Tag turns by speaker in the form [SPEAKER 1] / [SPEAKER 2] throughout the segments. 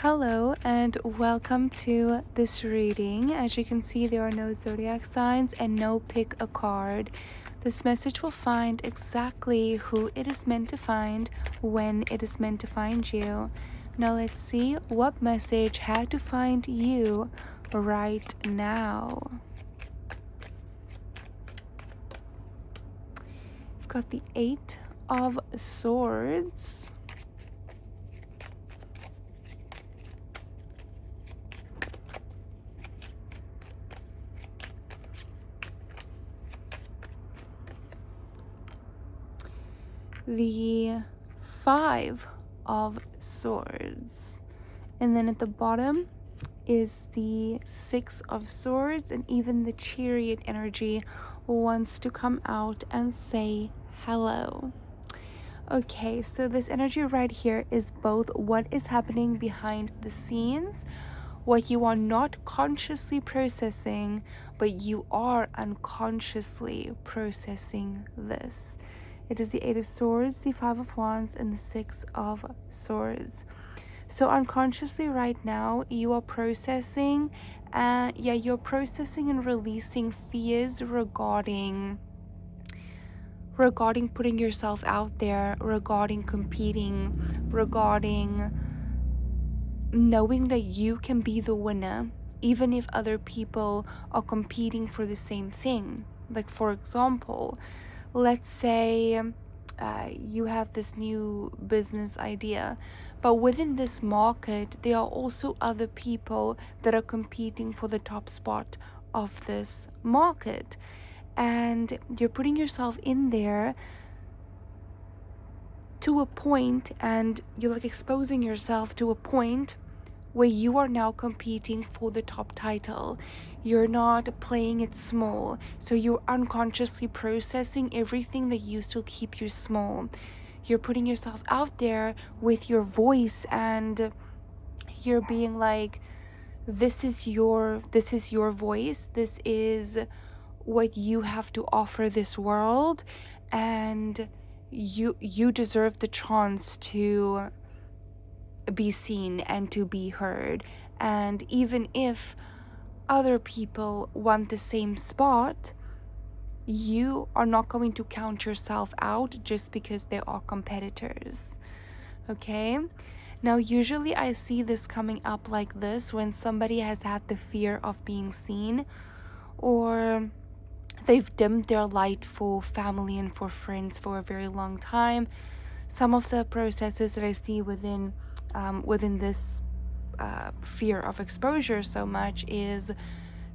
[SPEAKER 1] Hello and welcome to this reading. As you can see, there are no zodiac signs and no pick a card. This message will find exactly who it is meant to find when it is meant to find you. Now let's see what message had to find you right now. We've got the Eight of Swords. The Five of Swords, and then at the bottom is the Six of Swords, and even the Chariot energy wants to come out and say hello. Okay, so this energy right here is both what is happening behind the scenes, what you are not consciously processing, but you are unconsciously processing this. It is the Eight of Swords, the Five of Wands, and the Six of Swords. So unconsciously right now, you are processing, you're processing and releasing fears regarding putting yourself out there, regarding competing, regarding knowing that you can be the winner, even if other people are competing for the same thing. Like, for example, let's say you have this new business idea, but within this market, there are also other people that are competing for the top spot of this market. And you're putting yourself in there to a point, and you're like exposing yourself to a point where you are now competing for the top title. You're not playing it small, so you're unconsciously processing everything that used to keep you small. You're putting yourself out there with your voice, and you're being like, this is your voice, this is what you have to offer this world, and you deserve the chance to be seen and to be heard. And even if other people want the same spot, you are not going to count yourself out just because they are competitors. Okay? Now, usually I see this coming up like this when somebody has had the fear of being seen, or they've dimmed their light for family and for friends for a very long time. Some of the processes that I see within this fear of exposure so much is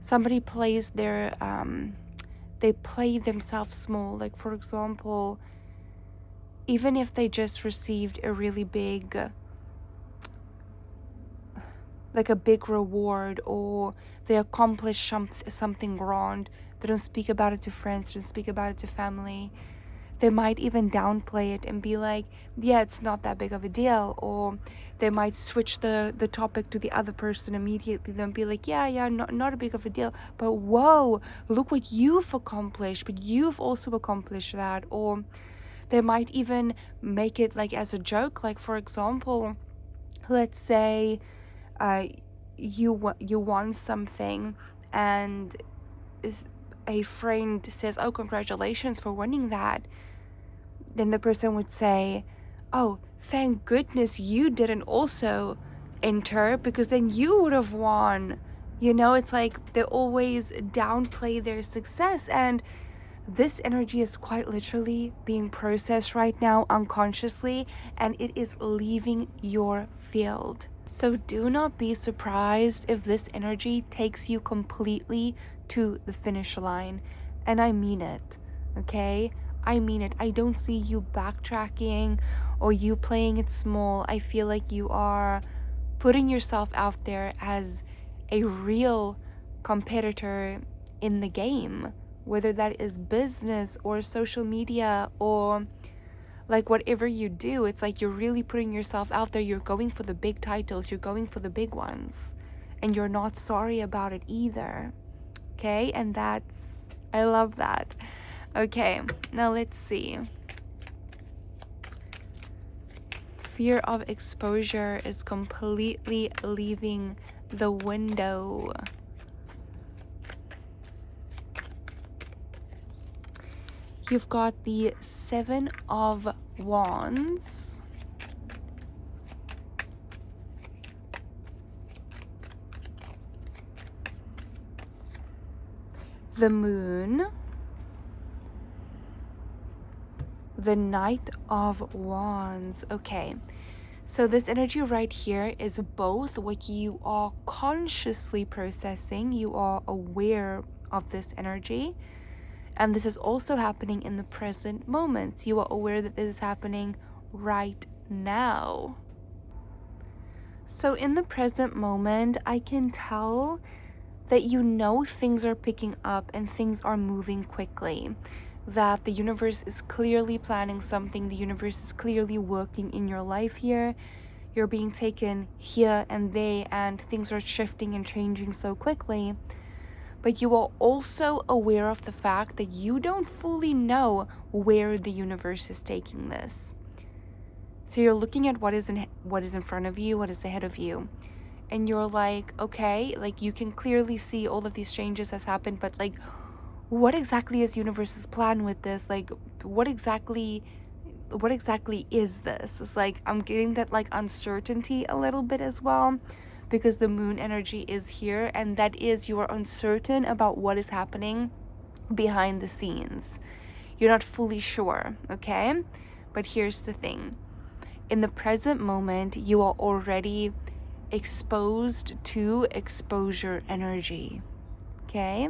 [SPEAKER 1] somebody plays their they play themselves small. Like, for example, even if they just received a really big, like a big reward, or they accomplished something grand, they don't speak about it to friends, don't speak about it to family. They might even downplay it and be like, yeah, it's not that big of a deal. Or they might switch the topic to the other person immediately. Then be like, yeah, not a big of a deal. But whoa, look what you've accomplished. But you've also accomplished that. Or they might even make it like as a joke. Like, for example, let's say you won something, and a friend says, oh, congratulations for winning that. Then the person would say, oh, thank goodness you didn't also enter, because then you would have won. You know, it's like they always downplay their success, and this energy is quite literally being processed right now unconsciously, and it is leaving your field. So do not be surprised if this energy takes you completely to the finish line. And I mean it, okay? I mean it. I don't see you backtracking or you playing it small. I feel like you are putting yourself out there as a real competitor in the game, whether that is business or social media or like whatever you do. It's like you're really putting yourself out there. You're going for the big titles, you're going for the big ones, and you're not sorry about it either. Okay? And I love that. Okay, now let's see. fear of exposure is completely leaving the window. You've got the Seven of Wands. The Moon. The Knight of Wands. Okay. So this energy right here is both what you are consciously processing. You are aware of this energy. And this is also happening in the present moments. You are aware that this is happening right now. So in the present moment, I can tell that you know things are picking up and things are moving quickly. That the universe is clearly planning something. The universe is clearly working in your life here. You're being taken here and there, and things are shifting and changing so quickly. But you are also aware of the fact that you don't fully know where the universe is taking this. So you're looking at what is in front of you, what is ahead of you. And you're like, okay, like you can clearly see all of these changes has happened, but like, what exactly is universe's plan with this? Like, what exactly is this? It's like, I'm getting that like uncertainty a little bit as well, because the moon energy is here, and that is, you are uncertain about what is happening behind the scenes. You're not fully sure, okay? But here's the thing. In the present moment, you are already exposed to exposure energy, okay?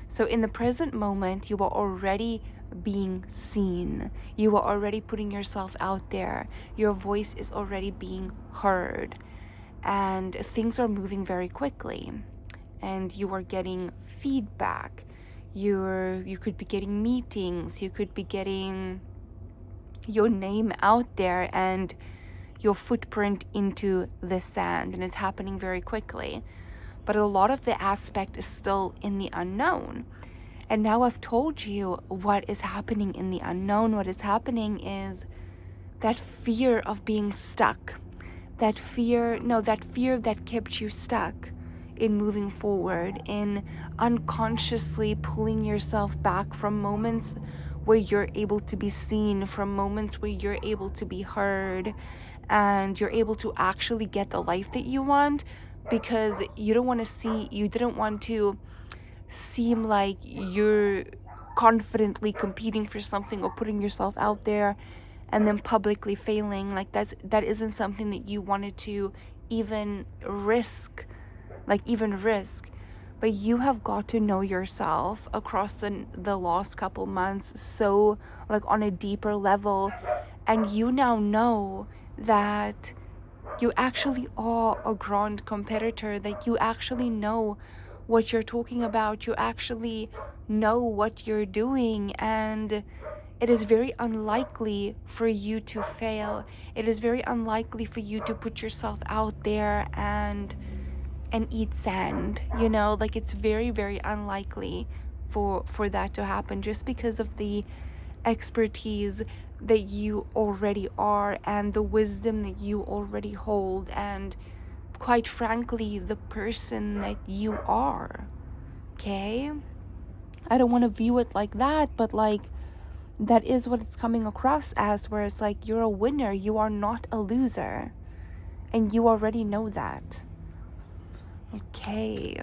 [SPEAKER 1] So in the present moment, you are already being seen. You are already putting yourself out there. Your voice is already being heard. And things are moving very quickly. And you are getting feedback. You could be getting meetings. You could be getting your name out there and your footprint into the sand. And it's happening very quickly. But a lot of the aspect is still in the unknown. And now I've told you what is happening in the unknown. What is happening is that fear of being stuck. That fear that kept you stuck in moving forward, in unconsciously pulling yourself back from moments where you're able to be seen, from moments where you're able to be heard, and you're able to actually get the life that you want, because you didn't want to seem like you're confidently competing for something or putting yourself out there and then publicly failing. Like that isn't something that you wanted to even risk. But you have got to know yourself across the last couple months, so like on a deeper level, and you now know that you actually are a grand competitor, that you actually know what you're talking about, you actually know what you're doing, and it is very unlikely for you to fail. It is very unlikely for you to put yourself out there and eat sand, like it's very, very unlikely for that to happen, just because of the expertise that you already are and the wisdom that you already hold, and quite frankly, the person that you are. Okay? I don't want to view it like that, but like that is what it's coming across as, where it's like you're a winner, you are not a loser, and you already know that. Okay.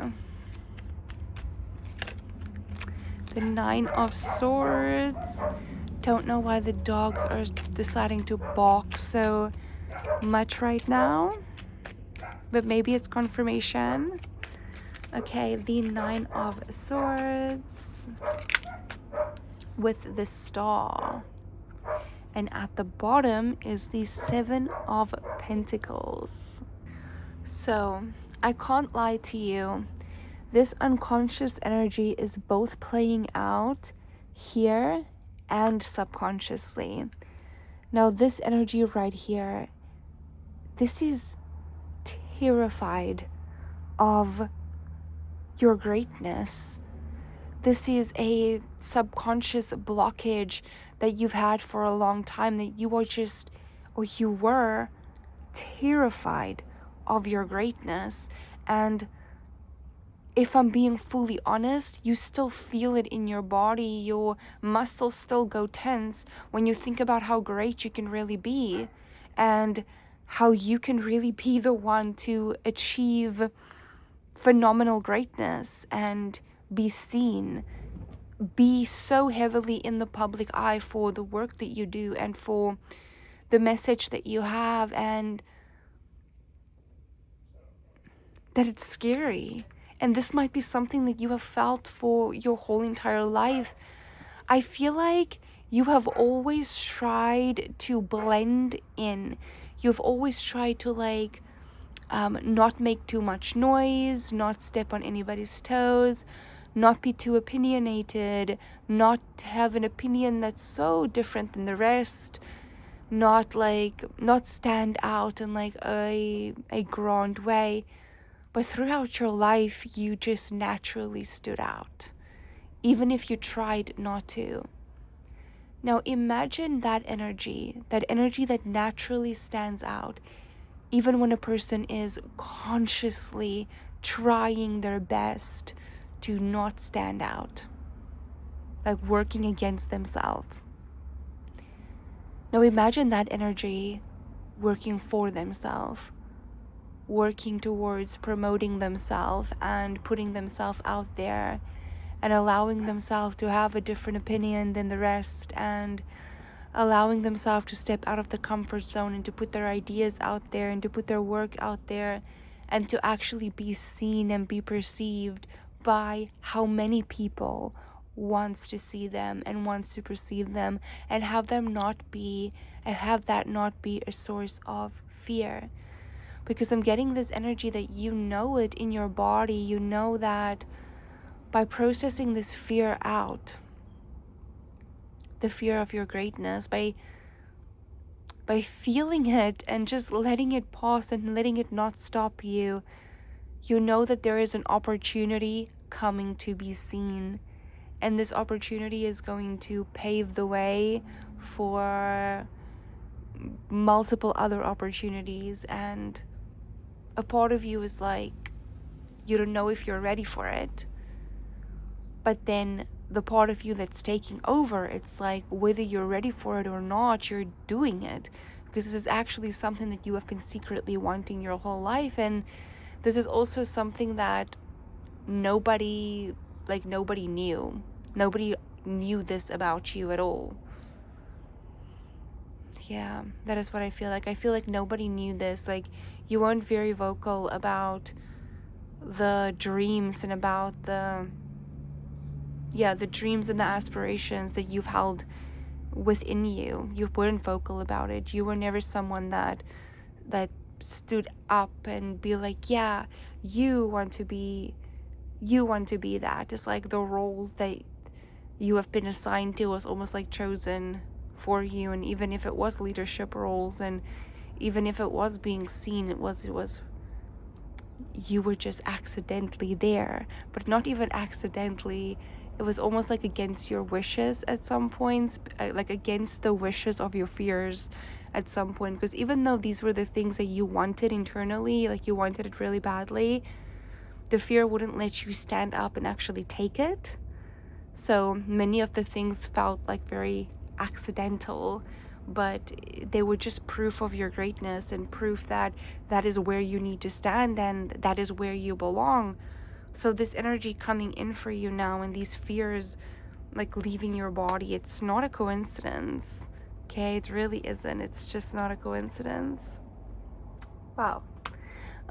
[SPEAKER 1] The Nine of Swords. Don't know why the dogs are deciding to bark so much right now, but maybe it's confirmation. Okay, the Nine of Swords with the Star. And at the bottom is the Seven of Pentacles. So, I can't lie to you. This unconscious energy is both playing out here and subconsciously. Now, this energy right here, this is terrified of your greatness. This is a subconscious blockage that you've had for a long time, that you are just, or you were terrified of your greatness. And if I'm being fully honest, you still feel it in your body. Your muscles still go tense when you think about how great you can really be, and how you can really be the one to achieve phenomenal greatness and be seen, be so heavily in the public eye for the work that you do and for the message that you have, and that it's scary. And this might be something that you have felt for your whole entire life. I feel like you have always tried to blend in. You've always tried to not make too much noise, not step on anybody's toes, not be too opinionated, not have an opinion that's so different than the rest, not stand out in like a grand way. But throughout your life, you just naturally stood out, even if you tried not to. Now imagine that energy that naturally stands out, even when a person is consciously trying their best to not stand out, like working against themselves. Now imagine that energy working for themselves, working towards promoting themselves and putting themselves out there and allowing themselves to have a different opinion than the rest, and allowing themselves to step out of the comfort zone and to put their ideas out there and to put their work out there and to actually be seen and be perceived by how many people wants to see them and wants to perceive them, and have that not be a source of fear. Because I'm getting this energy that you know it in your body. You know that by processing this fear out, the fear of your greatness, by feeling it and just letting it pass and letting it not stop you, you know that there is an opportunity coming to be seen. And this opportunity is going to pave the way for multiple other opportunities. And a part of you is like, you don't know if you're ready for it. But then the part of you that's taking over, it's like, whether you're ready for it or not, you're doing it. Because this is actually something that you have been secretly wanting your whole life. And this is also something that nobody knew. Nobody knew this about you at all. Yeah, that is what I feel like. I feel like nobody knew this. Like, you weren't very vocal about the dreams and about the dreams and the aspirations that you've held within you. You weren't vocal about it. You were never someone that stood up and be like, yeah, you want to be that. It's like the roles that you have been assigned to was almost like chosen for you. And even if it was leadership roles, and even if it was being seen, it was you were just accidentally there. But not even accidentally, it was almost like against your wishes at some points, like against the wishes of your fears at some point. Because even though these were the things that you wanted internally, like you wanted it really badly, the fear wouldn't let you stand up and actually take it. So many of the things felt like very accidental, but they were just proof of your greatness and proof that that is where you need to stand and that is where you belong. So this energy coming in for you now, and these fears like leaving your body, it's not a coincidence. Okay, it really isn't. It's just not a coincidence. Wow.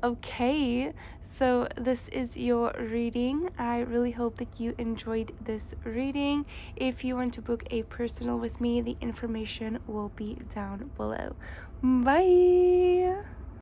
[SPEAKER 1] Okay, so this is your reading. I really hope that you enjoyed this reading. If you want to book a personal with me, the information will be down below. Bye.